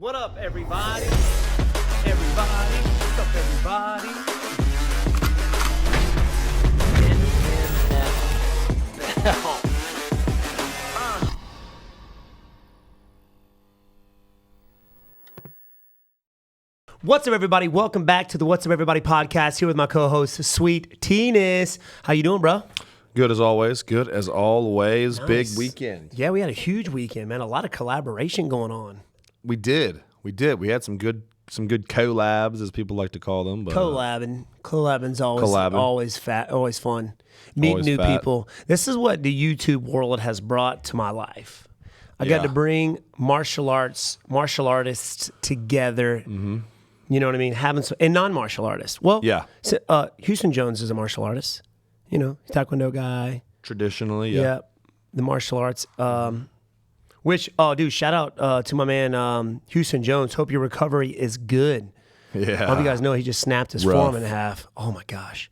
What up, everybody? Everybody, what's up, everybody? NFL. What's up, everybody? Welcome back to the What's Up, Everybody podcast. Here with my co-host, Sweet Teenis. How you doing, bro? Good as always. Good as always. Nice. Big weekend. Yeah, we had a huge weekend, man. A lot of collaboration going on. We did. We had some good collabs, as people like to call them. But, Collabing's always fun. Meet Always new fat. people. This is what the YouTube world has brought to my life. I got to bring martial artists together. Mm-hmm. You know what I mean? And non-martial artists. Well, Yeah. So, Houston Jones is a martial artist. You know, Taekwondo guy. Traditionally, yeah. Yep. The martial arts. Shout out to my man Houston Jones. Hope your recovery is good. Yeah. I hope you guys know he just snapped his forearm in half. Oh my gosh.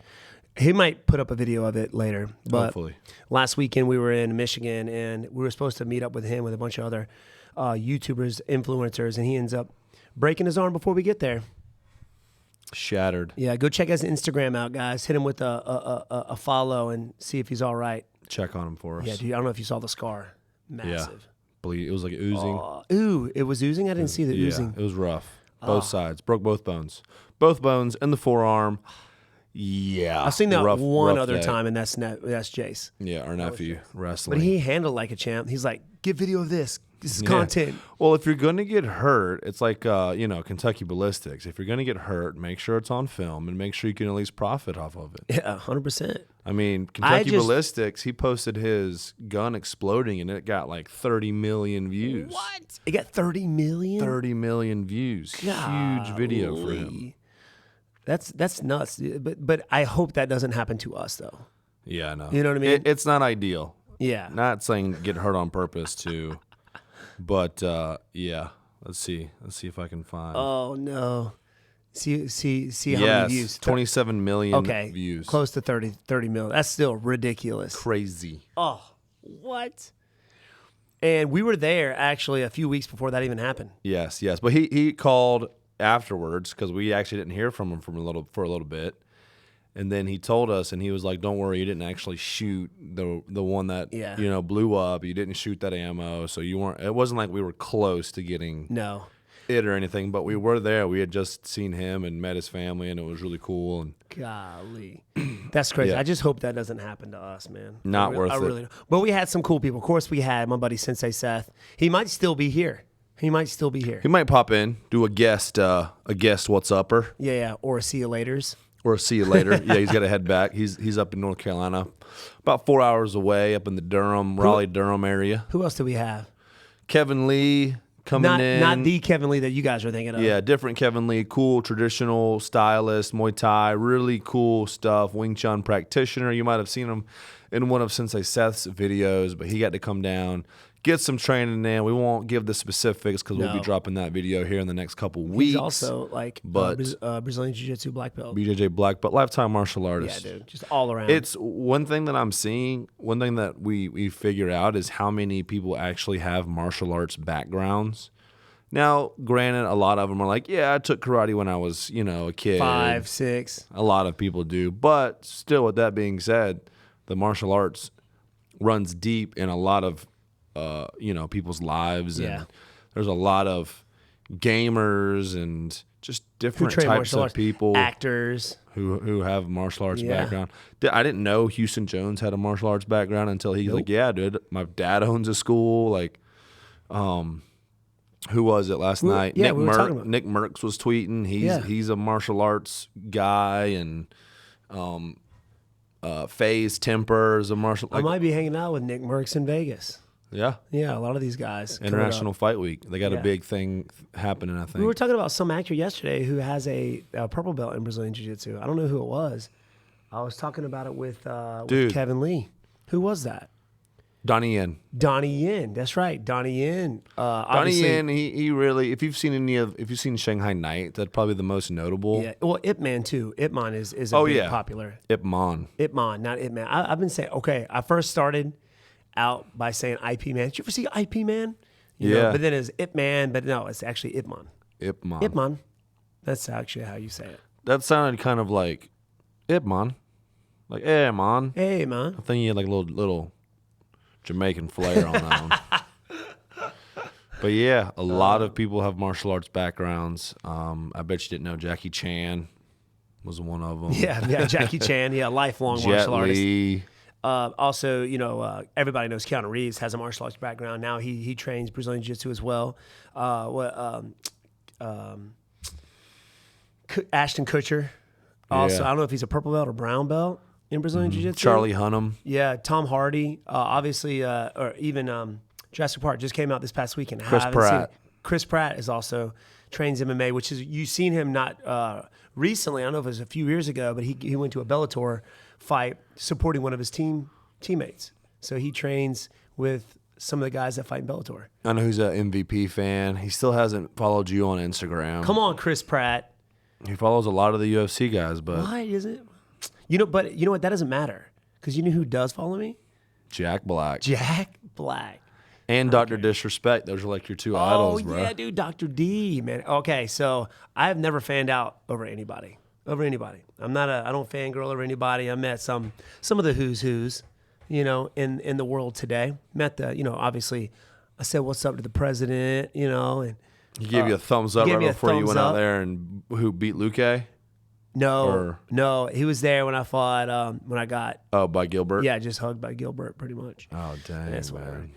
He might put up a video of it later. But Hopefully. Last weekend we were in Michigan and we were supposed to meet up with him with a bunch of other YouTubers, influencers, and he ends up breaking his arm before we get there. Shattered. Yeah, go check his Instagram out, guys. Hit him with a follow and see if he's all right. Check on him for us. Yeah, dude, I don't know if you saw the scar. Massive. Bleed. It was like oozing. Ooh, it was oozing? I didn't see the oozing. It was rough. Both sides. Broke both bones. Both bones in the forearm. Yeah. I've seen that rough other day. time, and that's Jace. Yeah, our nephew wrestling. But he handled like a champ. He's like, get video of this. This is content. Well, if you're going to get hurt, it's like, Kentucky Ballistics. If you're going to get hurt, make sure it's on film and make sure you can at least profit off of it. Yeah, 100%. I mean, Kentucky Ballistics, he posted his gun exploding and it got like 30 million views. What? It got 30 million? 30 million views. Golly. Huge video for him. That's nuts. But I hope that doesn't happen to us, though. Yeah, I know. You know what I mean? It's not ideal. Yeah. Not saying get hurt on purpose too. But yeah, let's see if I can find. Oh no, see how many views? 27 million okay, views. Close to 30 million. That's still ridiculous. Crazy. Oh, what? And we were there actually a few weeks before that even happened. Yes. But he called afterwards because we actually didn't hear from him for a little bit. And then he told us, and he was like, "Don't worry, you didn't actually shoot the one that blew up. You didn't shoot that ammo, so you weren't. It wasn't like we were close to getting it or anything. But we were there. We had just seen him and met his family, and it was really cool. And golly, that's crazy. Yeah. I just hope that doesn't happen to us, man. Not worth it. Really, but we had some cool people. Of course, we had my buddy Sensei Seth. He might still be here. He might pop in, do a guest what's upper. Yeah, or a see you laters. Or see you later. Yeah, he's got to head back. He's up in North Carolina, about 4 hours away, up in the Raleigh-Durham area. Who else do we have? Kevin Lee coming in. Not the Kevin Lee that you guys are thinking of. Yeah, different Kevin Lee. Cool, traditional stylist, Muay Thai, really cool stuff. Wing Chun practitioner. You might have seen him in one of Sensei Seth's videos, but he got to come down, get some training in. We won't give the specifics because we'll be dropping that video here in the next couple weeks. He's also like Brazilian Jiu-Jitsu black belt. BJJ black belt, lifetime martial artist. Yeah, dude, just all around. It's one thing that I'm seeing, one thing that we figure out is how many people actually have martial arts backgrounds. Now, granted, a lot of them are like, yeah, I took karate when I was, a kid. 5, 6. A lot of people do. But still, with that being said, the martial arts runs deep in a lot of people's lives, and there's a lot of gamers and just different types of people, actors who have martial arts background. I didn't know Houston Jones had a martial arts background until he's like, yeah, dude, my dad owns a school. Like, who was it last night? Yeah, Nick Merckx was tweeting. He's a martial arts guy, and FaZe Temper is a martial. I might be hanging out with Nick Merckx in Vegas. Yeah, a lot of these guys. International Fight Week. They got a big thing happening, I think. We were talking about some actor yesterday who has a purple belt in Brazilian Jiu-Jitsu. I don't know who it was. I was talking about it with Kevin Lee. Who was that? Donnie Yen. That's right, Donnie Yen. Donnie Yen. He really. If you've seen Shanghai Night, that's probably the most notable. Yeah. Well, Ip Man too. Ip Man is popular. Ip Man, not Ip Man. I've been saying. Okay, I first started out by saying IP Man. Did you ever see IP Man? You know, but then it's Ip Man, but no, it's actually Ip Man. Ip Man. Ip Man. That's actually how you say it. That sounded kind of like Ip Man. Like, hey, man. Hey, man. I think you had like a little Jamaican flair on that one. But yeah, a lot of people have martial arts backgrounds. I bet you didn't know Jackie Chan was one of them. Yeah, Jackie Chan. Yeah, lifelong Jet martial artist. Li. Also, you know, everybody knows Keanu Reeves has a martial arts background. Now he trains Brazilian Jiu-Jitsu as well. Ashton Kutcher. Also, I don't know if he's a purple belt or brown belt in Brazilian Jiu-Jitsu. Charlie Hunnam. Yeah, Tom Hardy. Obviously, or even Jurassic Park just came out this past weekend. Chris Pratt. Chris Pratt is also trains MMA, which is, you've seen him not recently. I don't know if it was a few years ago, but he went to a Bellator fight supporting one of his teammates. So he trains with some of the guys that fight in Bellator. I know he's an MVP fan. He still hasn't followed you on Instagram. Come on, Chris Pratt. He follows a lot of the UFC guys, but Why is it? You know, but you know what? That doesn't matter, because you know who does follow me? Jack Black. Jack Black. And Dr. Disrespect. Those are like your two idols, bro. Oh, yeah, dude. Dr. D, man. Okay, so I have never fanned out over anybody. I don't fangirl over anybody. I met some of the who's, you know, in the world today. Met the, you know, obviously I said what's up to the president, you know, and He gave you a thumbs up right before you went out there and who beat Luque? No, he was there when I fought, when I got... Oh, by Gilbert? Yeah, just hugged by Gilbert, pretty much. Oh, dang, That's man.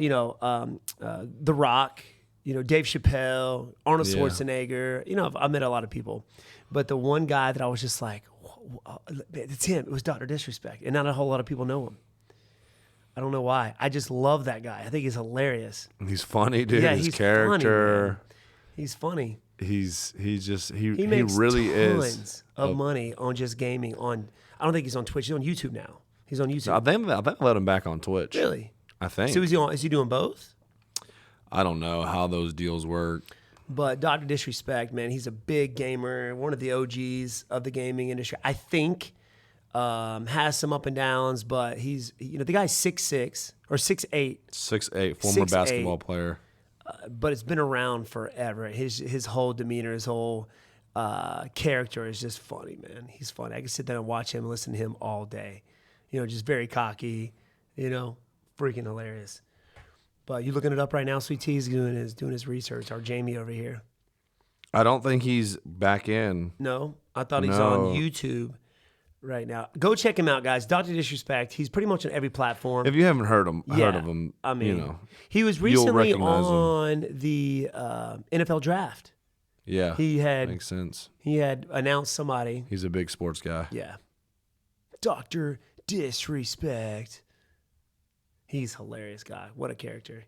You know, The Rock, you know, Dave Chappelle, Arnold Schwarzenegger. You know, I've met a lot of people. But the one guy that I was just like, it's him. It was Dr. Disrespect. And not a whole lot of people know him. I don't know why. I just love that guy. I think he's hilarious. He's funny, dude. Yeah, His he's character. Funny, he's funny. He makes really tons is of money on just gaming. I don't think he's on Twitch. He's on YouTube now. He's on YouTube. I think I let him back on Twitch. Really? I think. So is he doing both? I don't know how those deals work. But Dr. Disrespect, man, he's a big gamer, one of the OGs of the gaming industry. I think has some up and downs, but he's, you know, the guy's 6'6" or 6'8". 6'8", former basketball player. But it's been around forever. His whole demeanor, his whole character is just funny, man. He's funny. I can sit there and watch him and listen to him all day. You know, just very cocky, you know, freaking hilarious. But you looking it up right now, Sweet T's doing his research. Our Jamie over here. I don't think he's back in. No, I thought he's on YouTube right now. Go check him out, guys. Dr. Disrespect. He's pretty much on every platform. If you haven't heard of him, I mean, you know, he was recently on the NFL draft. Yeah, makes sense. He had announced somebody. He's a big sports guy. Yeah, Dr. Disrespect. He's a hilarious guy. What a character.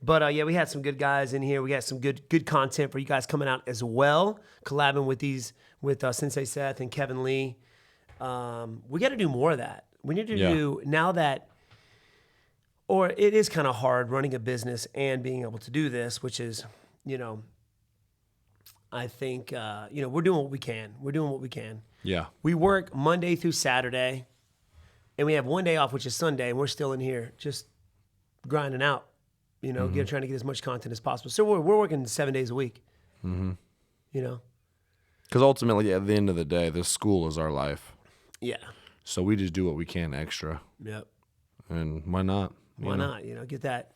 But yeah, we had some good guys in here. We got some good content for you guys coming out as well. Collabing with Sensei Seth and Kevin Lee. We got to do more of that. We need to do now that, or it is kind of hard running a business and being able to do this, which is, you know, I think, you know, we're doing what we can. Yeah. We work Monday through Saturday. And we have one day off, which is Sunday, and we're still in here just grinding out, you know, trying to get as much content as possible. So we're working 7 days a week, you know. Because ultimately, at the end of the day, this school is our life. Yeah. So we just do what we can extra. Yep. And why not? Why not? You know, get that.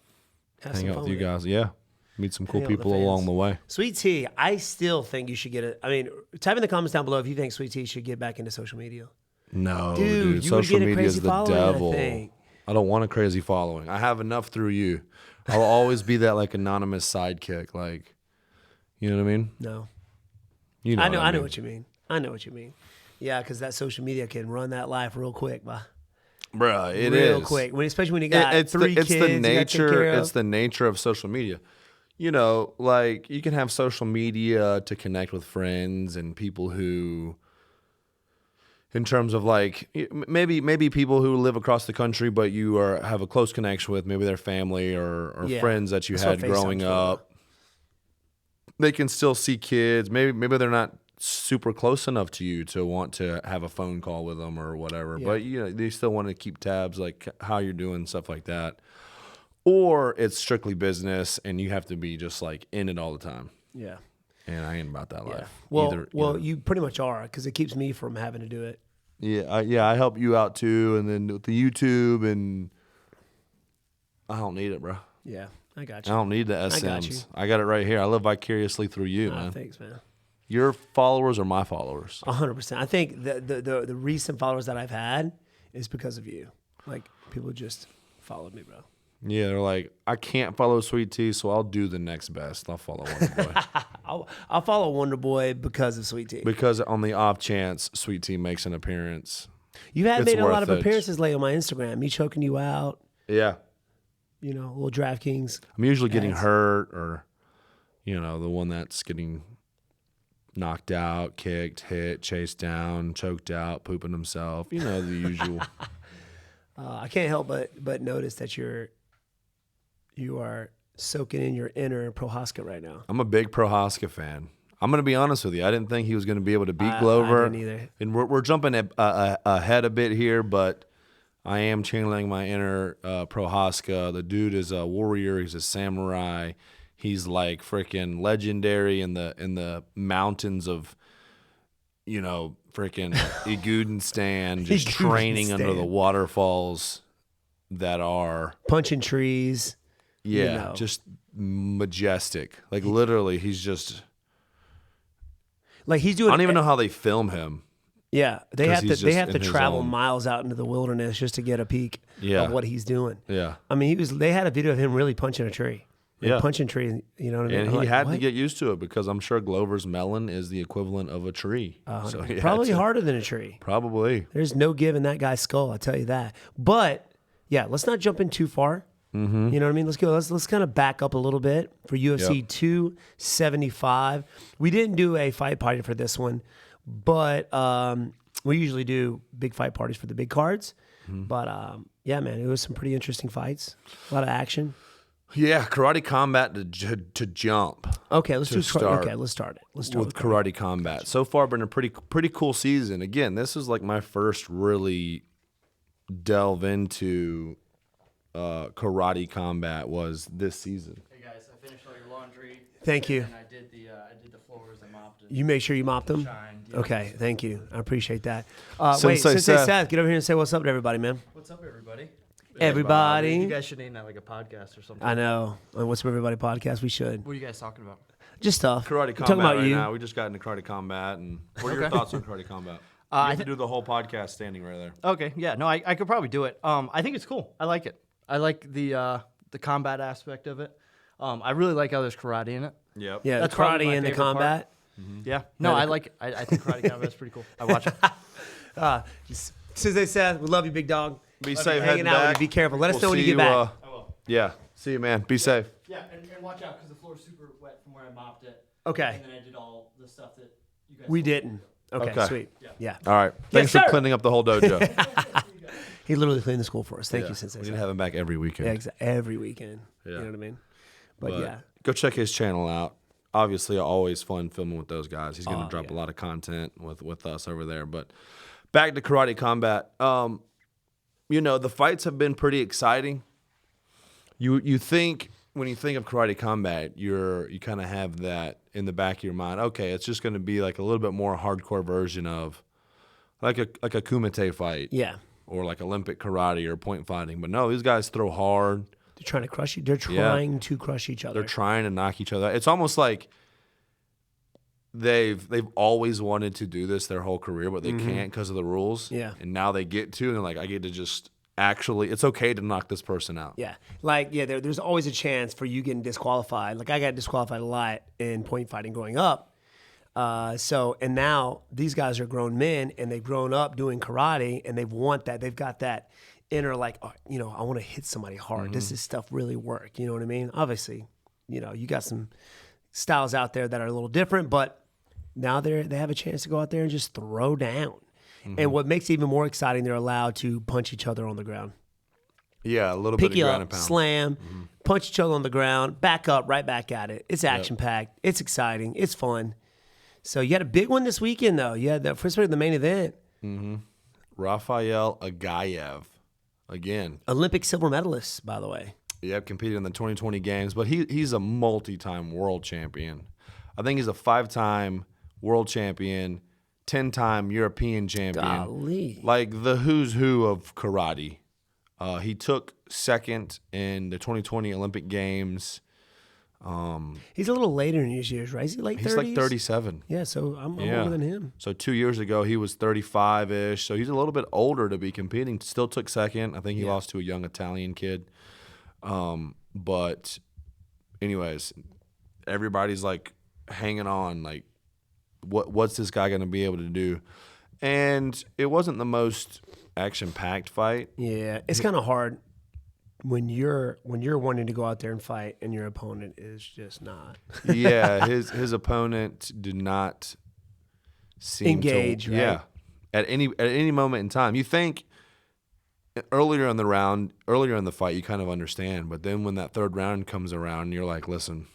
Hang out with you guys. Yeah. Meet some cool people along the way. Sweet Tea, I still think you should get it. I mean, type in the comments down below if you think Sweet Tea should get back into social media. No, dude. Social media is the devil. I don't want a crazy following. I have enough through you. I'll always be that like anonymous sidekick. Like, you know what I mean? No. You know I know what you mean. I know what you mean. Yeah, because that social media can run that life real quick, bruh. It is real quick. Especially when you got three kids. It's the nature of social media. You know, like you can have social media to connect with friends and people who, in terms of like maybe people who live across the country, but you have a close connection with, maybe their family or friends that you had growing up. They can still see kids. Maybe they're not super close enough to you to want to have a phone call with them or whatever. Yeah. But you know, they still want to keep tabs, like how you're doing, stuff like that. or it's strictly business and you have to be just like in it all the time. Yeah. And I ain't about that life. Well, you pretty much are, because it keeps me from having to do it. Yeah, I help you out too, and then with the YouTube, and I don't need it, bro. Yeah, I got you. I don't need the SMs. I got it right here. I live vicariously through you, man. Thanks, man. Your followers are my followers. 100%. I think the recent followers that I've had is because of you. Like, people just followed me, bro. Yeah, they're like, I can't follow Sweet Tea, so I'll do the next best. I'll follow Wonderboy. I'll follow Wonderboy because of Sweet Tea. Because on the off chance Sweet Tea makes an appearance. You have made a lot of appearances lately on my Instagram. Me choking you out. Yeah. You know, little DraftKings. I'm usually getting hurt, or, you know, the one that's getting knocked out, kicked, hit, chased down, choked out, pooping himself. You know, the usual. I can't help but notice that you are soaking in your inner Prochazka right now. I'm a big Prochazka fan. I'm going to be honest with you. I didn't think he was going to be able to beat Glover. I didn't either. And we're jumping ahead a bit here, but I am channeling my inner Prochazka. The dude is a warrior. He's a samurai. He's like freaking legendary in the mountains of, you know, freaking Igudenstan, just training under the waterfalls that are punching trees. Yeah, you know. Just majestic. Like literally, he's just like he's doing. I don't even know how they film him. Yeah, they have to travel miles out into the wilderness just to get a peek of what he's doing. Yeah, I mean, they had a video of him really punching a tree. Punching trees. You know what I mean? And he had to get used to it, because I'm sure Glover's melon is the equivalent of a tree. So probably harder than a tree. Probably. There's no give in that guy's skull. I'll tell you that. But yeah, let's not jump in too far. Mm-hmm. You know what I mean? Let's go. Let's kind of back up a little bit for UFC 275. We didn't do a fight party for this one, but we usually do big fight parties for the big cards. Mm-hmm. But yeah, man, it was some pretty interesting fights. A lot of action. Yeah, karate combat to jump. Okay, let's start it. Let's start with karate combat. So far, been a pretty cool season. Again, this is like my first really delve into karate combat was this season. Hey guys, I finished all your laundry. Thank you. And I did the floors. I mopped it. You make sure you mopped them? Shined, yeah. Okay, thank you. I appreciate that. Sensei Seth, get over here and say what's up to everybody, man. What's up, everybody? Everybody. You guys should name that like a podcast or something. I know. What's up, everybody podcast? We should. What are you guys talking about? Just stuff. Karate combat talking about right you. now. We just got into karate combat. And what are your thoughts on karate combat? You have to do the whole podcast standing right there. Okay, yeah. No, I could probably do it. I think it's cool. I like it. I like the combat aspect of it. I really like how there's karate in it. Yep. Yeah, That's karate in the combat. Mm-hmm. Yeah. No, I like it. I think karate combat is pretty cool. I watch it. Since they said, we love you, big dog. Be safe, hanging heading out back. with you. Be careful. Let us know when you see get back. I will. Yeah. See you, man. Be safe. Yeah, and watch out because the floor is super wet from where I mopped it. Okay. And then I did all the stuff that you guys We told me to didn't. do. Okay, sweet. Yeah. All right. Thanks Yes, for sir. cleaning up the whole dojo. He literally cleaned the school for us. Thank you, Sensei. We need to have him back every weekend. Yeah, every weekend. Yeah. You know what I mean? But yeah. Go check his channel out. Obviously, always fun filming with those guys. He's going to drop a lot of content with us over there. But back to karate combat. You know, the fights have been pretty exciting. You think, when you think of karate combat, you kind of have that in the back of your mind. Okay, it's just going to be like a little bit more hardcore version of like a kumite fight. Yeah. Or like Olympic karate or point fighting. But no, these guys throw hard. They're trying to crush you. They're trying to crush each other. They're trying to knock each other out. It's almost like they've always wanted to do this their whole career, but they can't because of the rules. Yeah. And now they get to, and they're like, I get to just actually, it's okay to knock this person out. Yeah. Like, yeah, there's always a chance for you getting disqualified. Like, I got disqualified a lot in point fighting growing up. And now these guys are grown men, and they've grown up doing karate, and they want that. They've got that inner, like, oh, you know, I want to hit somebody hard. Does this stuff really work? You know what I mean? Obviously, you know, you got some styles out there that are a little different, but now they have a chance to go out there and just throw down. And what makes it even more exciting, they're allowed to punch each other on the ground. Yeah, a little Pick bit of you ground up, and pound. slam, punch each other on the ground, back up, right back at it. It's action-packed. It's exciting. It's fun. So you had a big one this weekend, though. You had the first fight of the main event. Rafael Aghayev. Again. Olympic silver medalist, by the way. Yeah, competed in the 2020 games, but he's a multi-time world champion. I think he's a 5-time world champion, 10-time European champion. Golly. Like the who's who of karate. He took second in the 2020 Olympic Games. He's a little later in his years, right? Is he late 30s? He's like 37. Yeah, so I'm older than him. So 2 years ago, he was 35-ish. So he's a little bit older to be competing. Still took second. I think he lost to a young Italian kid. But anyways, everybody's like hanging on. Like, what's this guy going to be able to do? And it wasn't the most action-packed fight. Yeah, it's kind of hard when you're wanting to go out there and fight and your opponent is just not. Yeah, his opponent did not seem engage. To, right? Yeah, at any moment in time, you think earlier in the fight, you kind of understand, but then when that third round comes around, you're like, listen,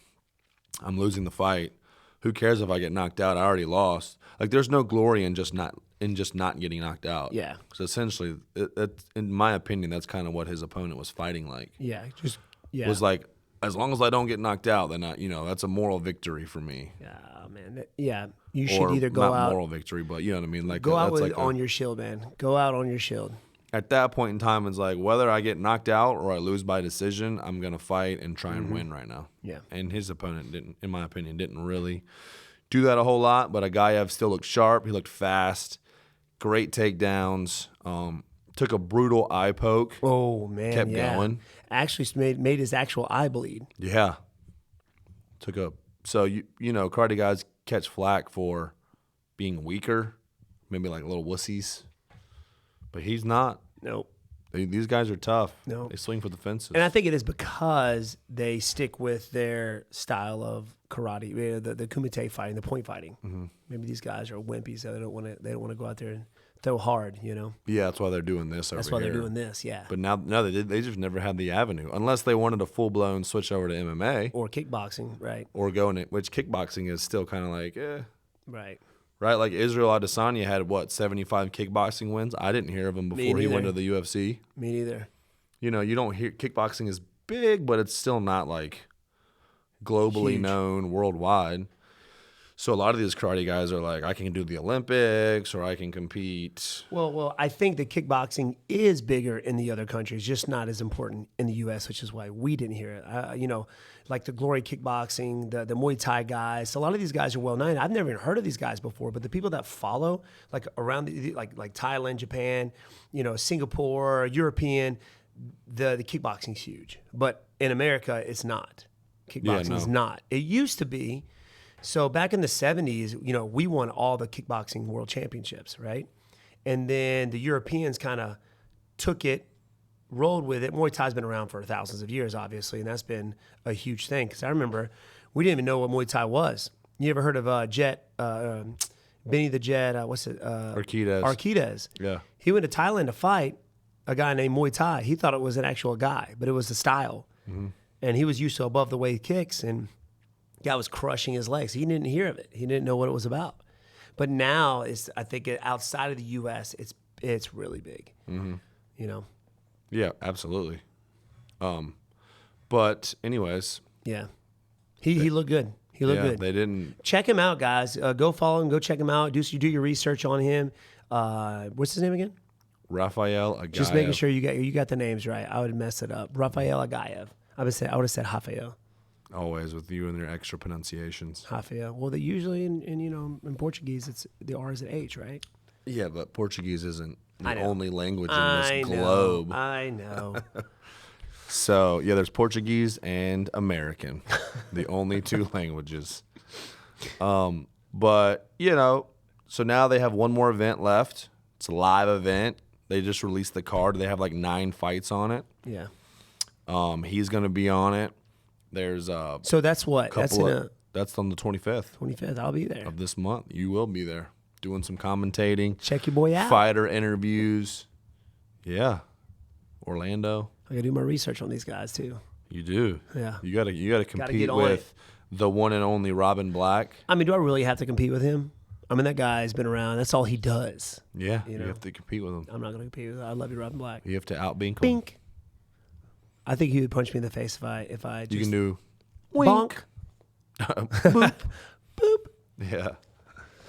I'm losing the fight. Who cares if I get knocked out? I already lost. Like, there's no glory in just not getting knocked out. Yeah. So essentially, in my opinion, that's kind of what his opponent was fighting like. Yeah. Was like, as long as I don't get knocked out, then that's a moral victory for me. Yeah, man. You should either go not out. Moral victory, but you know what I mean. Like go out that's with on your shield, man. Go out on your shield. At that point in time, it's like whether I get knocked out or I lose by decision, I'm gonna fight and try and win right now. Yeah. And his opponent didn't, in my opinion, really do that a whole lot. But Aghayev still looked sharp. He looked fast. Great takedowns. Took a brutal eye poke. Oh man, kept going. Actually, made his actual eye bleed. Yeah. So karate guys catch flack for being weaker, maybe like little wussies, but he's not. Nope. These guys are tough. No. They swing for the fences. And I think it is because they stick with their style of karate, the kumite fighting, the point fighting. Mm-hmm. Maybe these guys are wimpies, so they don't want to go out there and throw hard, Yeah, that's why they're doing this. That's why they're doing this, yeah. But now they just never had the avenue, unless they wanted a full blown switch over to MMA or kickboxing, right? Or going it, which kickboxing is still kind of like, right. Right, like Israel Adesanya had 75 kickboxing wins. I didn't hear of him before he went to the UFC. Me neither. You don't hear kickboxing is big, but it's still not like globally known worldwide. So a lot of these karate guys are like, I can do the Olympics or I can compete. Well, I think that kickboxing is bigger in the other countries, just not as important in the U.S., which is why we didn't hear it. Like the Glory Kickboxing, the Muay Thai guys. A lot of these guys are well known. I've never even heard of these guys before, but the people that follow, like around like Thailand, Japan, Singapore, European, the kickboxing's huge. But in America, it's not. Kickboxing is not. It used to be. So back in the 70s, we won all the kickboxing world championships, right? And then the Europeans kind of took it, rolled with it. Muay Thai's been around for thousands of years, obviously, and that's been a huge thing. Because I remember we didn't even know what Muay Thai was. You ever heard of Benny the Jet, Arquidez. Yeah. He went to Thailand to fight a guy named Muay Thai. He thought it was an actual guy, but it was the style. Mm-hmm. And he was used to above the weight kicks, and guy was crushing his legs. He didn't hear of it. He didn't know what it was about. But now, I think outside of the U.S., it's really big. Mm-hmm. Yeah, absolutely. But anyways. Yeah. He looked good. He looked good. They didn't. Check him out, guys. Go follow him. Go check him out. Do your research on him. What's his name again? Rafael Aghayev. Just making sure you got the names right. I would mess it up. Rafael Aghayev. I would have said Rafael. Always with you and your extra pronunciations. Rafael. Well, they usually in Portuguese the R is an H, right? Yeah, but Portuguese isn't the only language in this globe. I know. So yeah, there's Portuguese and American, the only two languages. But so now they have one more event left. It's a live event. They just released the card. They have like 9 fights on it. Yeah. He's going to be on it. There's so that's what? That's on the 25th. 25th. I'll be there. Of this month. You will be there. Doing some commentating. Check your boy out. Fighter interviews. Yeah. Orlando. I gotta do my research on these guys too. You do. Yeah. You gotta compete with the one and only Robin Black. I mean, do I really have to compete with him? I mean, that guy's been around. That's all he does. Yeah. You have to compete with him. I'm not gonna compete with him. I love you, Robin Black. You have to out-bink him. Bink. I think he would punch me in the face if I just You can do bonk, boop, boop, yeah.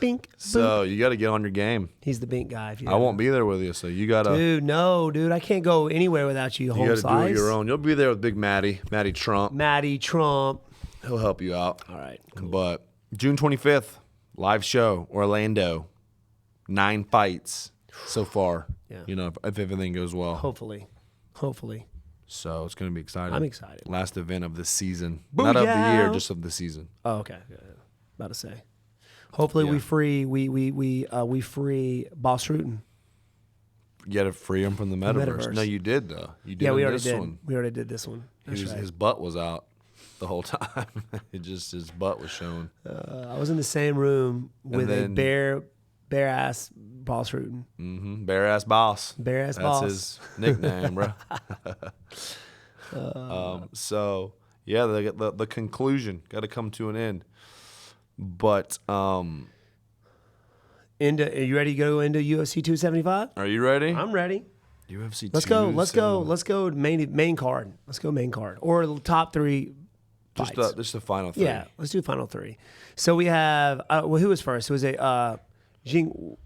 bink, boop. So you got to get on your game. He's the bink guy. If you I won't be there with you, so you got to. Dude, I can't go anywhere without you. You got to do it your own. You'll be there with Big Matty Trump. Matty Trump. He'll help you out. All right, cool. But June 25th, live show, Orlando. 9 fights so far. Yeah. You know, if everything goes well. Hopefully. So it's going to be exciting. I'm excited. Last event of the season. Booyah! Not of the year, just of the season. Oh, okay. Yeah. About to say. Hopefully we free Boss Rutan. You got to free him from the metaverse. No, you did though. You did. Yeah, we already did. One. We already did this one. That's right. His butt was out the whole time. His butt was showing. I was in the same room with a bare ass Boss Rutan. Mm-hmm. Bare ass boss. Bare ass boss. That's his nickname, bro. So yeah, the conclusion got to come to an end. But are you ready to go into UFC 275? Are you ready? I'm ready. UFC. Let's go main card. Let's go main card or the top 3 fights. Just the final 3. Yeah, let's do final 3. So we have who was first? It was Zhang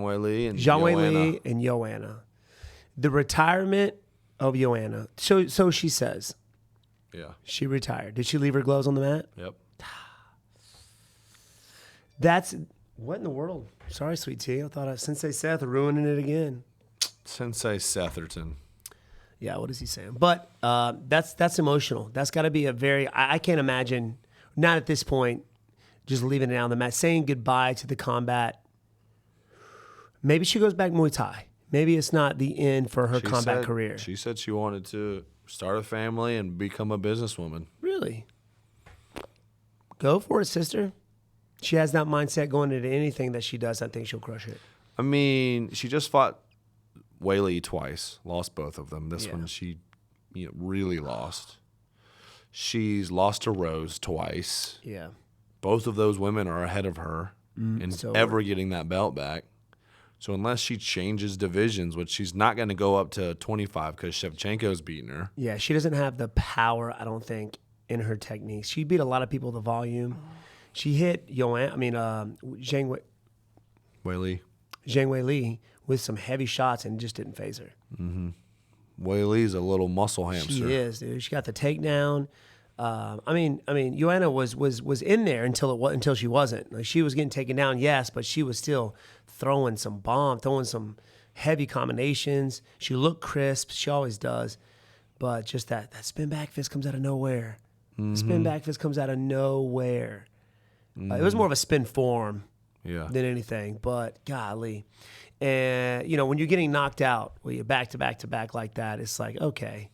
Wei Li and Joanna. The retirement of Joanna. So she says. Yeah. She retired. Did she leave her gloves on the mat? Yep. That's what in the world? Sorry, sweet tea. I thought Sensei Seth ruining it again. Sensei Setherton. Yeah, what is he saying? But that's emotional. That's got to be a very. I can't imagine. Not at this point. Just leaving it on the mat, saying goodbye to the combat. Maybe she goes back Muay Thai. Maybe it's not the end for her combat career. She said she wanted to start a family and become a businesswoman. Really? Go for it, sister. She has that mindset going into anything that she does. I think she'll crush it. I mean, she just fought Wei Li twice, lost both of them. This one she really lost. She's lost to Rose twice. Yeah. Both of those women are ahead of her in ever getting that belt back. So unless she changes divisions, which she's not going to go up to 25 because Shevchenko's beating her. Yeah, she doesn't have the power, I don't think, in her techniques. She beat a lot of people with the volume. She hit Zhang Wei Li with some heavy shots and just didn't phase her. Mm-hmm. Wei Li's a little muscle hamster. She is, dude. She got the takedown. Joanna was in there until she wasn't. Like, she was getting taken down, yes, but she was still throwing some heavy combinations. She looked crisp. She always does. But just that spin back fist comes out of nowhere. Mm-hmm. Spin back fist comes out of nowhere. Mm-hmm. It was more of a spin form than anything, but golly. And, when you're getting knocked out, when you're back to back to back like that, it's like, okay.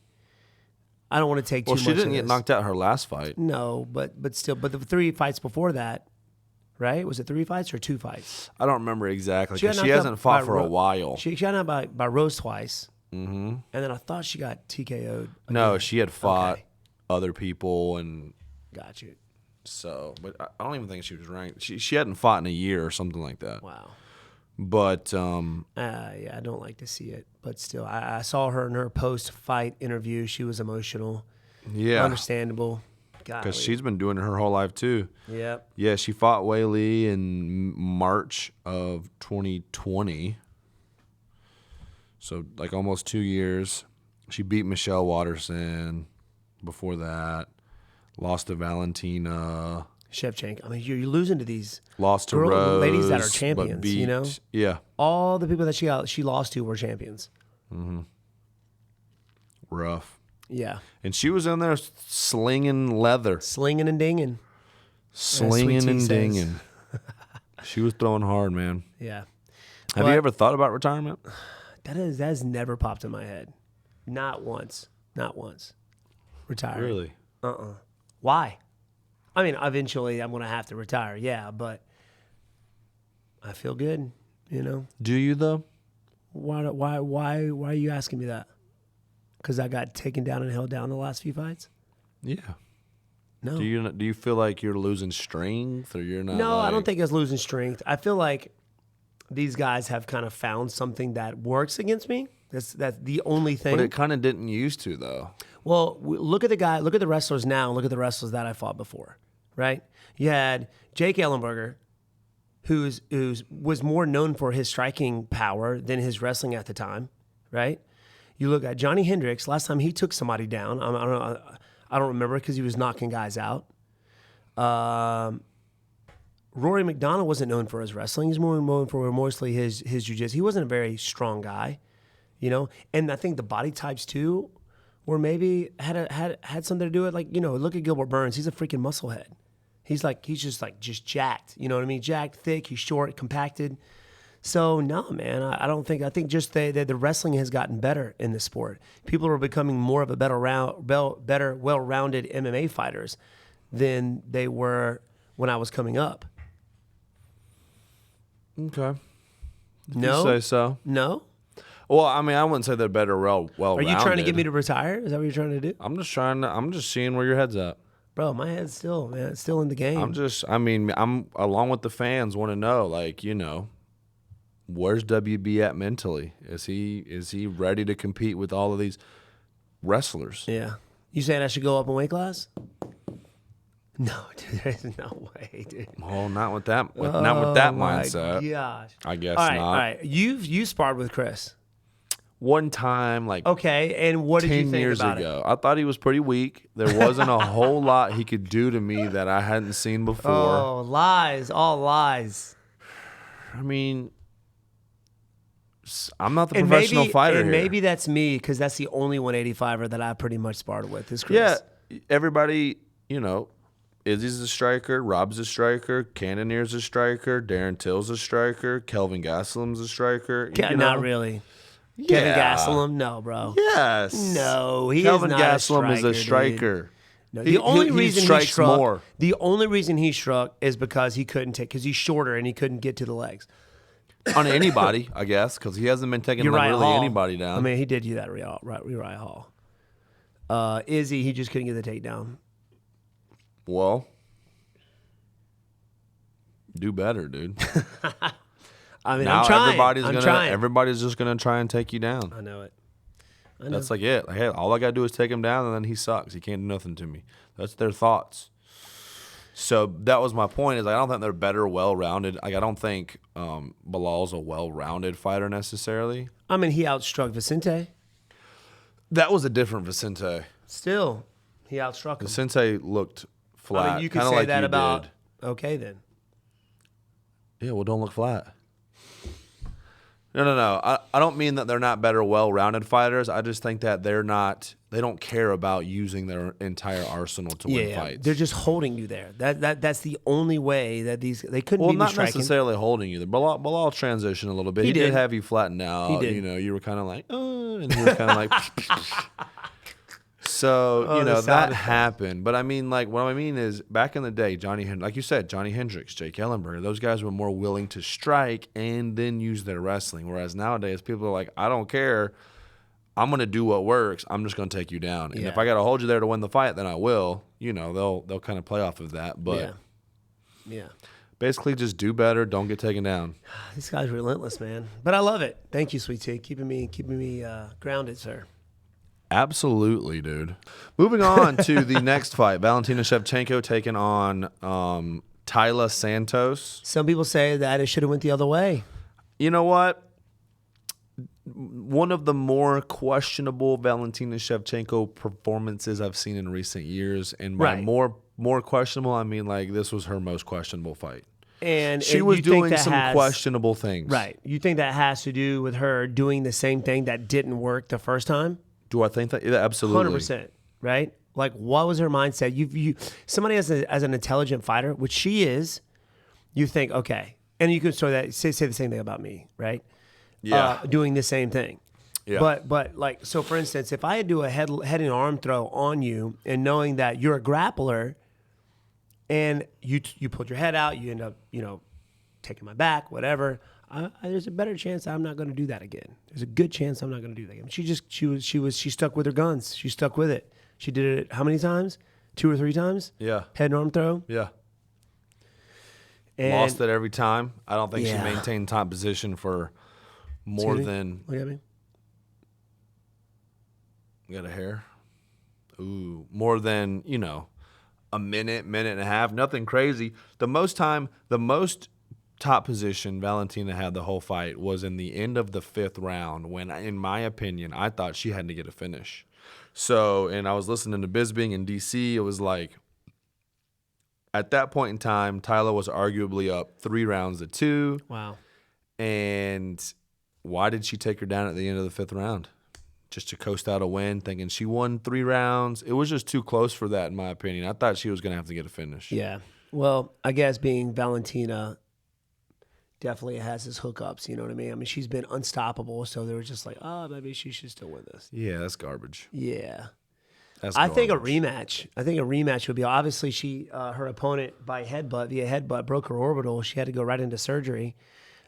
I don't want to take too much of this. Well, she didn't get knocked out her last fight. No, but still. But the 3 fights before that, right? Was it 3 fights or 2 fights? I don't remember exactly because she hasn't fought for a while. She got knocked by Rose twice. Mm-hmm. And then I thought she got TKO'd. No, she had fought other people and... Got you. So, but I don't even think she was ranked. She hadn't fought in a year or something like that. Wow. But I don't like to see it, but still, I saw her in her post-fight interview. She was emotional. Yeah, understandable. Because she's been doing it her whole life too. Yep. Yeah, she fought Wei Li in March of 2020. So like almost 2 years. She beat Michelle Waterson. Before that, lost to Valentina Shevchenko. I mean, you're losing to these lost to Rose, ladies that are champions. Yeah. All the people that she lost to were champions. Mm-hmm. Rough. Yeah. And she was in there slinging leather. Slinging and dinging. Slinging and dinging. She was throwing hard, man. Yeah. Have you ever thought about retirement? That has never popped in my head. Not once. Not once. Retire. Really? Why? I mean, eventually I'm going to have to retire, yeah, but I feel good, Do you, though? Why are you asking me that? Because I got taken down and held down the last few fights? Yeah. No. Do you feel like you're losing strength or you're not? No, I don't think it's losing strength. I feel like these guys have kind of found something that works against me. That's the only thing. But it kind of didn't used to, though. Well, look at the wrestlers now, and look at the wrestlers that I fought before, right? You had Jake Ellenberger, who was more known for his striking power than his wrestling at the time, right? You look at Johnny Hendricks. Last time he took somebody down, I don't remember because he was knocking guys out. Rory McDonald wasn't known for his wrestling. He's more known for mostly his jiu-jitsu. He wasn't a very strong guy, you know. And I think the body types too, were maybe had something to do with it. Like, you know, look at Gilbert Burns. He's a freaking musclehead. He's just jacked. You know what I mean? Jacked, thick. He's short, compacted. So no, man, I think just the wrestling has gotten better in the sport. People are becoming more of a better, well-rounded MMA fighters than they were when I was coming up. Okay. No, you say so. No. Well, I mean, I wouldn't say they're better, well-rounded. Are you trying to get me to retire? Is that what you're trying to do? I'm just seeing where your head's at. Bro, my head's still, man, it's still in the game. I'm along with the fans want to know, like, you know, where's WB at mentally? Is he ready to compete with all of these wrestlers? Yeah. You saying I should go up in weight class? No, dude, there's no way, dude. Oh, not with that mindset. Gosh. I guess not. not. All right. You sparred with Chris. One time, like okay, and what did you 10 think years about ago, I thought he was pretty weak. There wasn't a whole lot he could do to me that I hadn't seen before. Oh, lies, all lies. I mean, I'm not the professional fighter and here. Maybe that's me because that's the only 185er that I pretty much sparred with is Chris. Yeah, everybody, you know, Izzy's a striker, Rob's a striker, Cannonier's a striker, Darren Till's a striker, Kelvin Gastelum's a striker. Not really. Yeah. Kevin Gastelum, no, bro. Yes. No, Kelvin is not Gastelum a striker, is a striker. Dude. No, He strikes more. The only reason he struck is because he couldn't take, because he's shorter and he couldn't get to the legs. On anybody, I guess, because he hasn't been taking anybody down. I mean, he did do that, Uriah Hall. Izzy, he just couldn't get the takedown. Well, do better, dude. I mean, now I'm trying. Everybody's just gonna try and take you down. I know it. That's like it. Like, hey, all I gotta do is take him down, and then he sucks. He can't do nothing to me. That's their thoughts. So that was my point. Is I don't think they're better, well-rounded. Like I don't think Bilal's a well-rounded fighter necessarily. I mean, he outstruck Vicente. That was a different Vicente. Still, he outstruck him. Vicente looked flat. I mean, you could say like that about. Did. Okay, then. Yeah, well, don't look flat. No. I don't mean that they're not better, well-rounded fighters. I just think that they don't care about using their entire arsenal to win fights. They're just holding you there. That's the only way that they couldn't be not striking. necessarily holding you. Bilal transitioned a little bit. He did have you flattened out. He did. You know, you were kind of like, and he was kind of like. So, that happened. But I mean, like, what I mean is, back in the day, like you said, Johnny Hendricks, Jake Ellenberger, those guys were more willing to strike and then use their wrestling. Whereas nowadays, people are like, I don't care. I'm going to do what works. I'm just going to take you down. And if I got to hold you there to win the fight, then I will. You know, they'll kind of play off of that. But yeah. Basically, just do better. Don't get taken down. This guy's relentless, man. But I love it. Thank you, Sweet Tea. Keeping me grounded, sir. Absolutely, dude. Moving on to the next fight, Valentina Shevchenko taking on Tayla Santos. Some people say that it should have went the other way. You know what? One of the more questionable Valentina Shevchenko performances I've seen in recent years, and by more questionable, I mean like this was her most questionable fight. And she was doing some questionable things. Right. You think that has to do with her doing the same thing that didn't work the first time? Do I think that? Yeah, absolutely. 100%, right? Like, what was her mindset? Somebody as an intelligent fighter, which she is, you think, okay. And you could say the same thing about me, right? Yeah. Doing the same thing. Yeah. But like, so for instance, if I do a head and arm throw on you and knowing that you're a grappler and you pulled your head out, you end up, taking my back, whatever, there's a better chance I'm not going to do that again. There's a good chance I'm not going to do that again. She stuck with her guns. She stuck with it. She did it how many times? 2 or 3 times? Yeah. Head and arm throw? Yeah. And lost it every time. I don't think she maintained top position for more than... What do you mean? Got a hair. Ooh, more than, a minute and a half. Nothing crazy. The most top position Valentina had the whole fight was in the end of the 5th round when, in my opinion, I thought she had to get a finish. So, and I was listening to Bisping in D.C. It was like, at that point in time, Tyler was arguably up 3-2. Wow. And why did she take her down at the end of the 5th round? Just to coast out a win, thinking she won 3 rounds. It was just too close for that, in my opinion. I thought she was going to have to get a finish. Yeah. Well, I guess being Valentina definitely has his hookups, you know what I mean? I mean, she's been unstoppable, so they were just like, maybe she should still win this. Yeah, that's garbage. Yeah. I think a rematch would be, obviously her opponent via headbutt broke her orbital. She had to go right into surgery.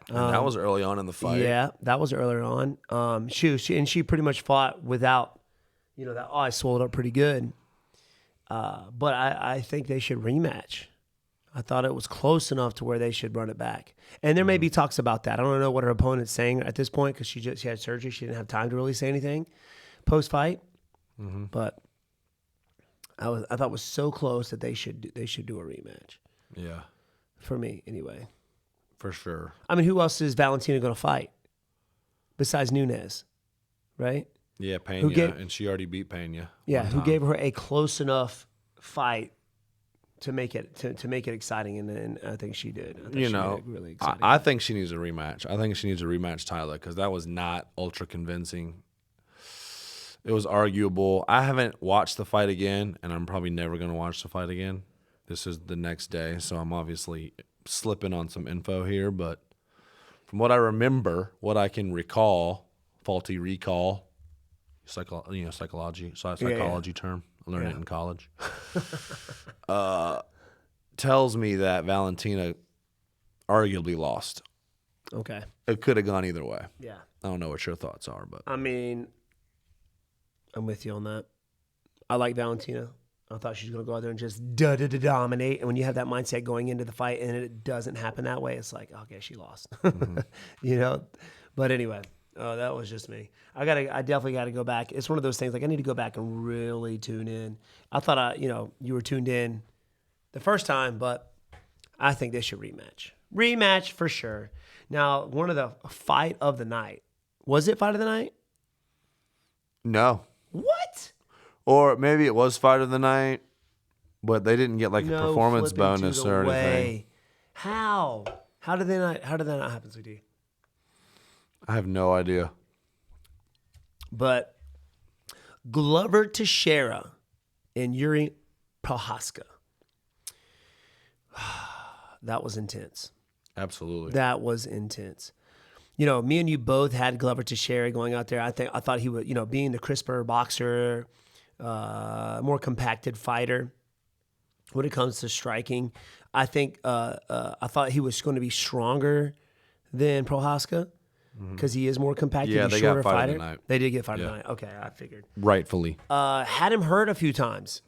And that was early on in the fight. Yeah, that was earlier on. She pretty much fought without, that eye swelled up pretty good. But I think they should rematch. I thought it was close enough to where they should run it back. And there may be talks about that. I don't know what her opponent's saying at this point because she had surgery. She didn't have time to really say anything post-fight. Mm-hmm. But I thought it was so close that they should do a rematch. Yeah. For me, anyway. For sure. I mean, who else is Valentina going to fight besides Nunes, right? Yeah, Pena, and she already beat Pena. Yeah, who gave her a close enough fight to make it exciting, and I think she did. I think really exciting. I think she needs a rematch. I think she needs to rematch Tyler because that was not ultra convincing. It was arguable. I haven't watched the fight again, and I'm probably never going to watch the fight again. This is the next day, so I'm obviously slipping on some info here, but from what I remember, what I can recall, faulty recall, psychology term, I learned it in college, tells me that Valentina arguably lost. Okay. It could have gone either way. Yeah. I don't know what your thoughts are, but I mean, I'm with you on that. I like Valentina. I thought she was going to go out there and just dominate. And when you have that mindset going into the fight and it doesn't happen that way, it's like, okay, she lost. Mm-hmm. But anyway, that was just me. I definitely got to go back. It's one of those things, like I need to go back and really tune in. I thought, you were tuned in the first time, but I think they should rematch. Rematch for sure. Now, one of the fight of the night. Was it fight of the night? No. What? Or maybe it was fight of the night, but they didn't get a performance bonus or anything. How? How did that not happen, sweetie? I have no idea. But Glover Teixeira and Jiri Prochazka. That was intense. Absolutely. That was intense. Me and you both had Glover Teixeira going out there. I thought he would, being the crisper boxer, more compacted fighter when it comes to striking. I thought he was going to be stronger than Prochazka because he is more compacted. Yeah, he's they shorter got fight fighter. of the night. They did get fight of the night. Okay, I figured. Rightfully. Had him hurt a few times.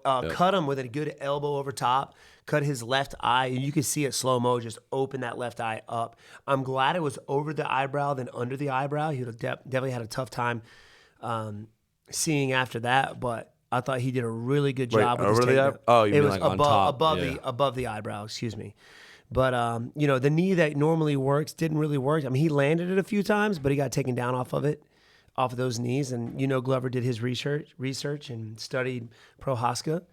Cut him with a good elbow over top. Cut his left eye, and you could see it slow-mo just open that left eye up. I'm glad it was over the eyebrow than under the eyebrow. He would have definitely had a tough time seeing after that, but I thought he did a really good job with his takedown. Oh, you mean was like on top? Above the eyebrow, excuse me. But, the knee that normally works didn't really work. I mean, he landed it a few times, but he got taken down off of those knees. And, Glover did his research and studied Prochazka.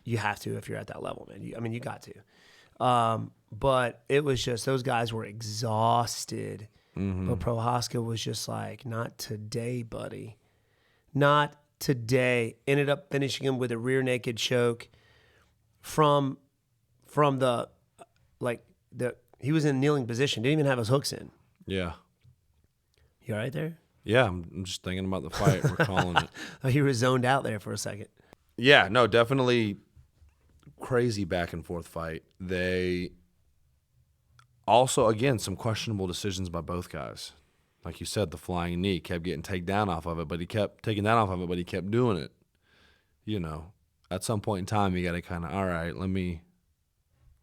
You have to if you're at that level, man. You got to. But it was just those guys were exhausted. Mm-hmm. But Prochazka was just like, not today, buddy. Not today. Ended up finishing him with a rear naked choke from he was in a kneeling position. Didn't even have his hooks in. Yeah. You all right there? Yeah, I'm just thinking about the fight. We're calling it. Oh, you were zoned out there for a second. Yeah, no, definitely crazy back and forth fight. They also, again, some questionable decisions by both guys. Like you said, the flying knee kept getting taken down off of it, but he kept doing it. At some point in time, you got to kind of, all right, let me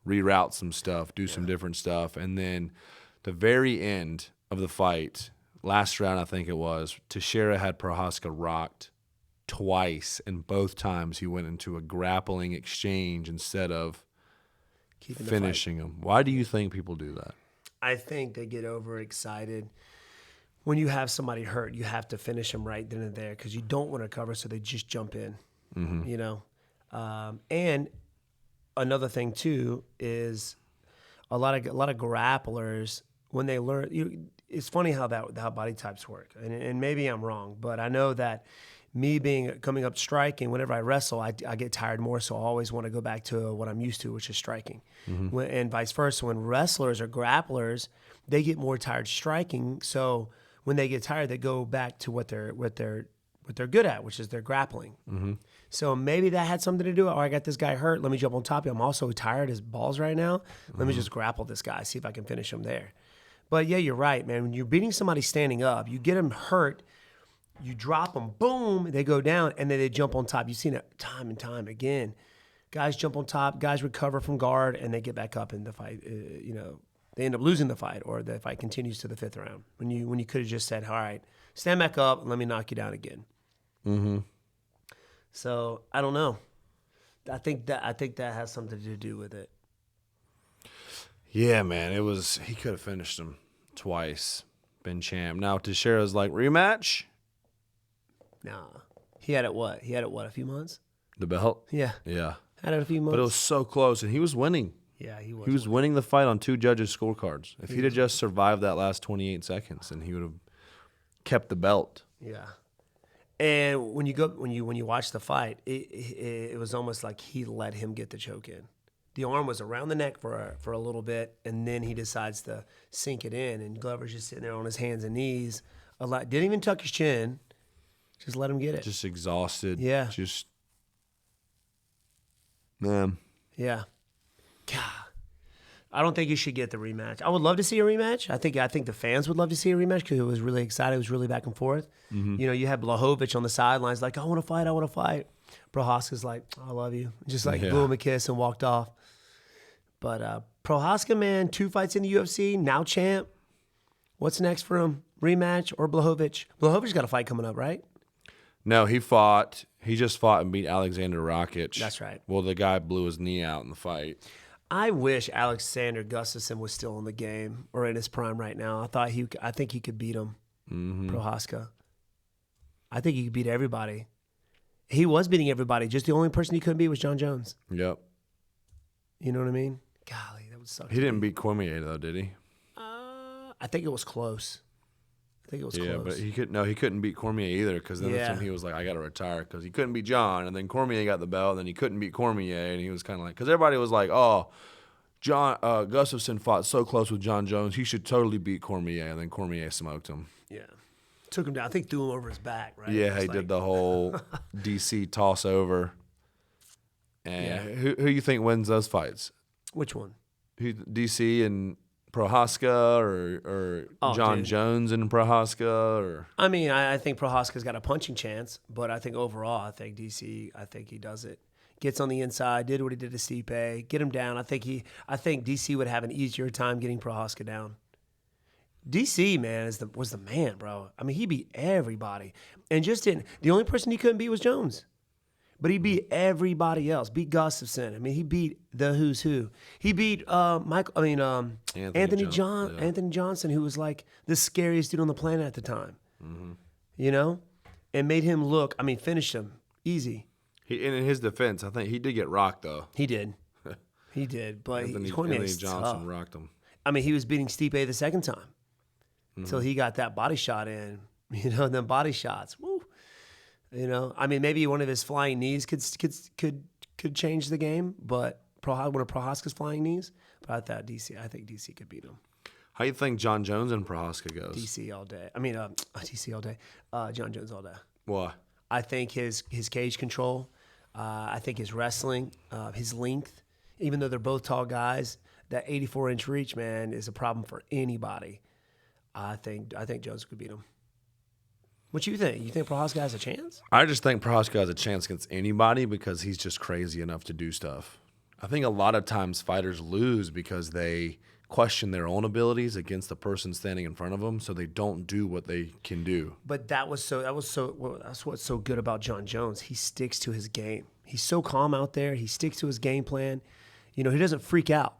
reroute some stuff, do some different stuff. And then the very end of the fight, last round I think it was, Teixeira had Prochazka rocked twice, and both times he went into a grappling exchange instead of finishing him. Why do you think people do that? I think they get overexcited. When you have somebody hurt, you have to finish them right then and there because you don't want to cover, so they just jump in. You know, and another thing too is a lot of grapplers when they learn. It's funny how body types work, and maybe I'm wrong, but I know that me coming up striking, whenever I wrestle, I get tired more, so I always want to go back to what I'm used to, which is striking, and vice versa. When wrestlers or grapplers, they get more tired striking, so when they get tired, they go back to what they're good at, which is their grappling. So maybe that had something to do with, I got this guy hurt. Let me jump on top of him. I'm also tired as balls right now. Let me just grapple this guy, see if I can finish him there. But yeah, you're right, man. When you're beating somebody standing up, you get them hurt, you drop them, boom, they go down, and then they jump on top. You've seen it time and time again. Guys jump on top, guys recover from guard, and they get back up in the fight. They end up losing the fight, or the fight continues to the 5th round. When you could have just said, all right, stand back up and let me knock you down again. So I don't know. I think that has something to do with it. Yeah, man, he could have finished him twice, been champ. Now Teixeira's like, rematch? Nah. He had it what? A few months? The belt? Yeah. Yeah. Had it a few months. But it was so close, and he was winning. Yeah, he was. He was winning the fight on 2 judges' scorecards. If he'd have just survived that last 28 seconds, then he would have kept the belt. Yeah. And when you watch the fight, it was almost like he let him get the choke in. The arm was around the neck for a little bit, and then he decides to sink it in. And Glover's just sitting there on his hands and knees. Didn't even tuck his chin. Just let him get it. Just exhausted. Yeah. Just, man. Yeah. God. I don't think you should get the rematch. I would love to see a rematch. I think the fans would love to see a rematch because it was really exciting. It was really back and forth. You know, you had Blachowicz on the sidelines like, I want to fight. Prochazka's like, I love you. Just like blew him a kiss and walked off. But Prochazka, man, 2 fights in the UFC, now champ. What's next for him? Rematch or Blachowicz? Blachowicz got a fight coming up, right? No, he just fought and beat Alexander Rakic. That's right. Well, the guy blew his knee out in the fight. I wish Alexander Gustafsson was still in the game or in his prime right now. I think he could beat him, Prochazka. I think he could beat everybody. He was beating everybody. Just the only person he couldn't beat was John Jones. Yep. You know what I mean? Golly, that would suck. He didn't beat Cormier though, did he? I think it was close. Yeah, but he couldn't beat Cormier either because then that's when he was like, I got to retire because he couldn't beat John, and then Cormier got the belt, and then he couldn't beat Cormier, and he was kind of like, because everybody was like, oh, Gustafsson fought so close with John Jones, he should totally beat Cormier, and then Cormier smoked him. Yeah. Took him down. I think threw him over his back, right? Yeah, he did the whole DC toss over. And who you think wins those fights? Which one? DC and Prochazka or John Jones and Prochazka? Or I mean, I think Prochazka's got a punching chance, but I think overall, I think DC, he does it. Gets on the inside, did what he did to Stipe, get him down. I think DC would have an easier time getting Prochazka down. DC, man, was the man, bro. I mean, he beat everybody. And just didn't. The only person he couldn't beat was Jones. But he beat everybody else. Beat Gustafsson. I mean, he beat the who's who. He beat Anthony Johnson, who was like the scariest dude on the planet at the time. You know? And made him look, finished him easy. In his defense, I think he did get rocked, though. He did. He did. But Anthony Johnson rocked him. I mean, he was beating Stipe the second time. Until he got that body shot in. You know, them body shots. Woo. You know, I mean, maybe one of his flying knees could change the game, but one of Prochazka's flying knees. But I think DC could beat him. How you think John Jones and Prochazka goes? DC all day. DC all day. John Jones all day. Why? I think his cage control. I think his wrestling, his length. Even though they're both tall guys, that 84-inch reach, man, is a problem for anybody. I think Jones could beat him. What you think? You think Prochazka has a chance? I just think Prochazka has a chance against anybody because he's just crazy enough to do stuff. I think a lot of times fighters lose because they question their own abilities against the person standing in front of them, so they don't do what they can do. But that's what's so good about John Jones. He sticks to his game. He's so calm out there. He sticks to his game plan. You know, he doesn't freak out.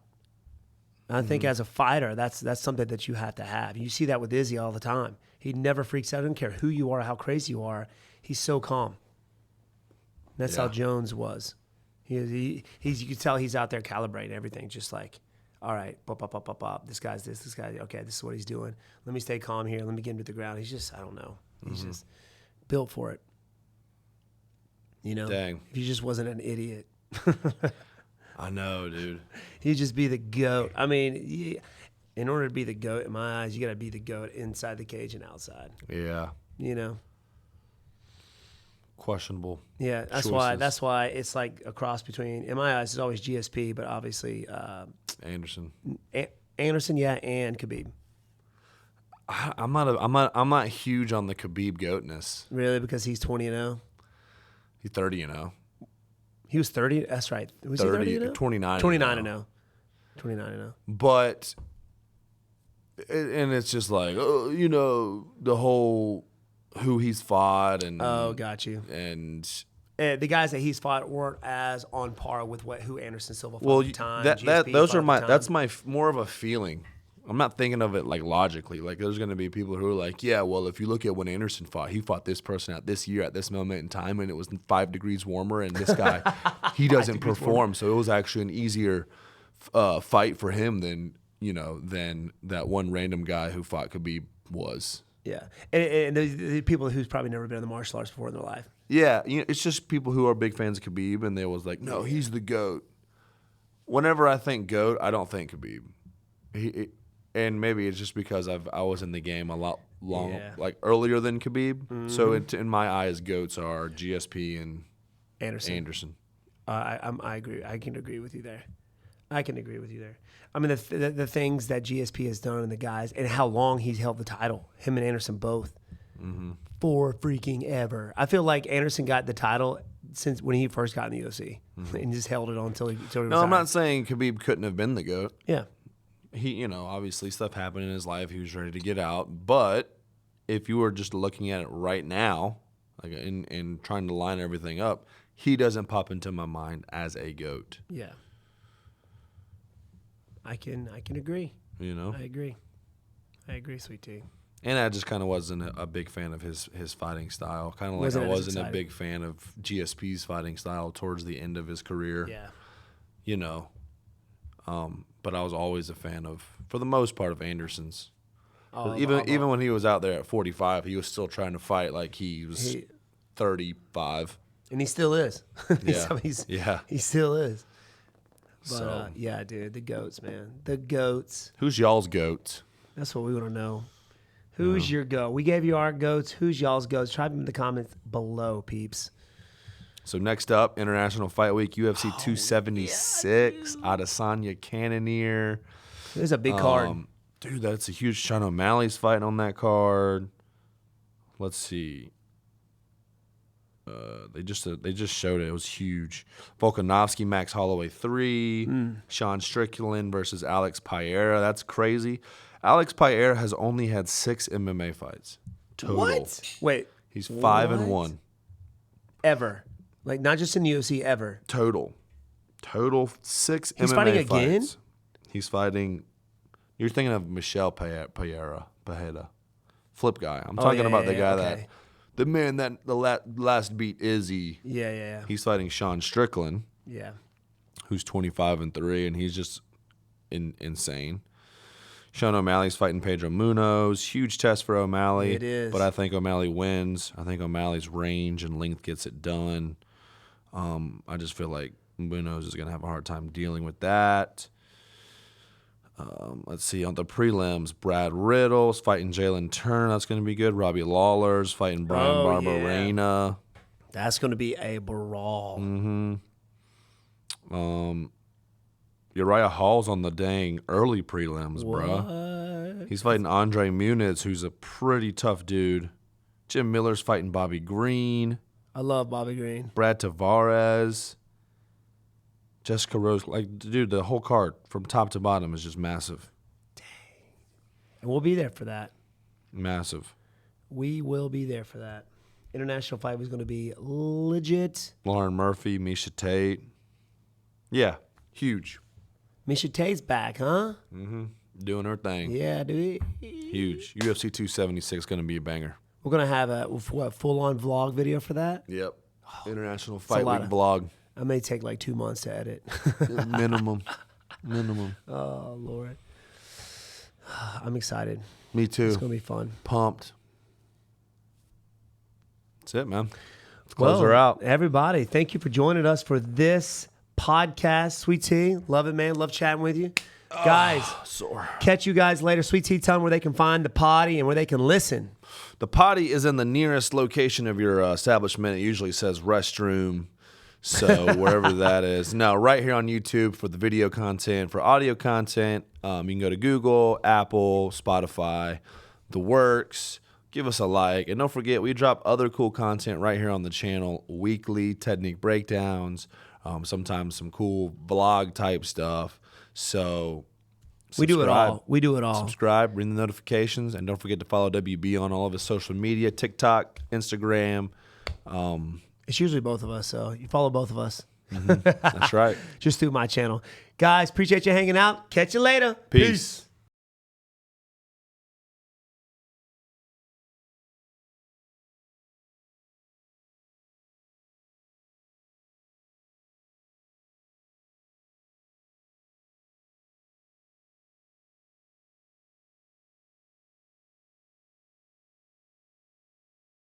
I think as a fighter, that's something that you have to have. You see that with Izzy all the time. He never freaks out. I don't care who you are, how crazy you are. He's so calm. That's how Jones was. He's you can tell he's out there calibrating everything, just like, all right, pop. This guy's this guy, okay, this is what he's doing. Let me stay calm here. Let me get him to the ground. He's just, I don't know. He's just built for it. You know? Dang. If he just wasn't an idiot. I know, dude. He'd just be the GOAT. I mean, in order to be the GOAT, in my eyes, you got to be the GOAT inside the cage and outside. Yeah. You know? Questionable. Yeah, that's choices. That's why it's like a cross between, in my eyes, it's always GSP, but obviously Anderson. Anderson, yeah, and Khabib. I'm not huge on the Khabib goatness. Really, because he's 20-0. He's 30-0. He was 30. That's right. Was 30, he 30-0? 29. 29-0. 29-0. But, and it's just like, you know, the whole who he's fought and Oh, got you. And the guys that he's fought weren't as on par with who Anderson Silva fought well, at the time. That's my more of a feeling. I'm not thinking of it like logically. Like there's going to be people who are like, yeah, well, if you look at when Anderson fought, he fought this person at this year at this moment in time, and it was 5 degrees warmer, and this guy, he doesn't perform, so it was actually an easier fight for him than that one random guy who fought Khabib was. Yeah, and the people who's probably never been in the martial arts before in their life. Yeah, it's just people who are big fans of Khabib, and they was like, no, he's the GOAT. Whenever I think GOAT, I don't think Khabib. And maybe it's just because I was in the game a lot like earlier than Khabib. Mm-hmm. So in my eyes, GOATs are GSP and Anderson. I agree. I can agree with you there. I mean, the things that GSP has done and the guys and how long he's held the title, him and Anderson both, for freaking ever. I feel like Anderson got the title since when he first got in the UFC and just held it on until he retired. No, I'm not saying Khabib couldn't have been the GOAT. Yeah. He, obviously stuff happened in his life. He was ready to get out. But if you were just looking at it right now, like and trying to line everything up, he doesn't pop into my mind as a GOAT. Yeah. I can agree. I agree, Sweet Tea. And I just kind of wasn't a big fan of his fighting style. Kind of like I wasn't a big fan of GSP's fighting style towards the end of his career. Yeah. But I was always a fan of, for the most part, of Anderson's. Even when he was out there at 45, he was still trying to fight like he was 35. And he still is. Yeah. He still is. But, so. Yeah, dude, the GOATs, man. The GOATs. Who's y'all's GOAT? That's what we want to know. Who's your GOAT? We gave you our GOATs. Who's y'all's GOATs? Try them in the comments below, peeps. So next up, International Fight Week, UFC 276, Adesanya Cannonier. There's a big card. Dude, that's a huge. Sean O'Malley's fighting on that card. Let's see. They just showed it. It was huge. Volkanovski, Max Holloway 3. Sean Strickland versus Alex Pereira. That's crazy. Alex Pereira has only had 6 MMA fights total. What? Wait. He's 5-1. Ever. Like, not just in the UFC, ever. Total 6 He's MMA fighting fights. again? He's fighting. You're thinking of Michel Pereira. Flip guy. I'm talking about the guy that. The man that the last beat Izzy. Yeah. He's fighting Sean Strickland. Yeah. Who's 25-3, and he's just insane. Sean O'Malley's fighting Pedro Munoz. Huge test for O'Malley. It is. But I think O'Malley wins. I think O'Malley's range and length gets it done. I just feel like Munoz is going to have a hard time dealing with that. Let's see. On the prelims, Brad Riddle's fighting Jalen Turner. That's going to be good. Robbie Lawler's fighting Brian Barberena. That's going to be a brawl. Uriah Hall's on the dang early prelims, bruh. He's fighting Andre Muniz, who's a pretty tough dude. Jim Miller's fighting Bobby Green. I love Bobby Green. Brad Tavares. Jessica Rose, like, dude, the whole card from top to bottom is just massive. Dang. And we'll be there for that. Massive. We will be there for that. International fight was going to be legit. Lauren Murphy, Misha Tate. Yeah, huge. Misha Tate's back, huh? Mm-hmm. Doing her thing. Yeah, dude. Huge. UFC 276 going to be a banger. We're going to have a full-on vlog video for that? Yep. International Fight Week vlog. I may take like 2 months to edit. Minimum. Oh, Lord. I'm excited. Me too. It's going to be fun. Pumped. That's it, man. Let's close her out. Everybody, thank you for joining us for this podcast. Sweet Tea, love it, man. Love chatting with you. Guys, sore. Catch you guys later. Sweet Tea, tell them where they can find the potty and where they can listen. The potty is in the nearest location of your establishment. It usually says restroom. So wherever that is. No, right here on YouTube for the video content. For audio content, you can go to Google, Apple, Spotify, the works. Give us a like. And don't forget, we drop other cool content right here on the channel. Weekly technique breakdowns. Sometimes some cool vlog type stuff. So we do it all. We do it all. Subscribe, ring the notifications, and don't forget to follow WB on all of his social media, TikTok, Instagram. It's usually both of us, so you follow both of us. Mm-hmm. That's right. Just through my channel. Guys, appreciate you hanging out. Catch you later. Peace.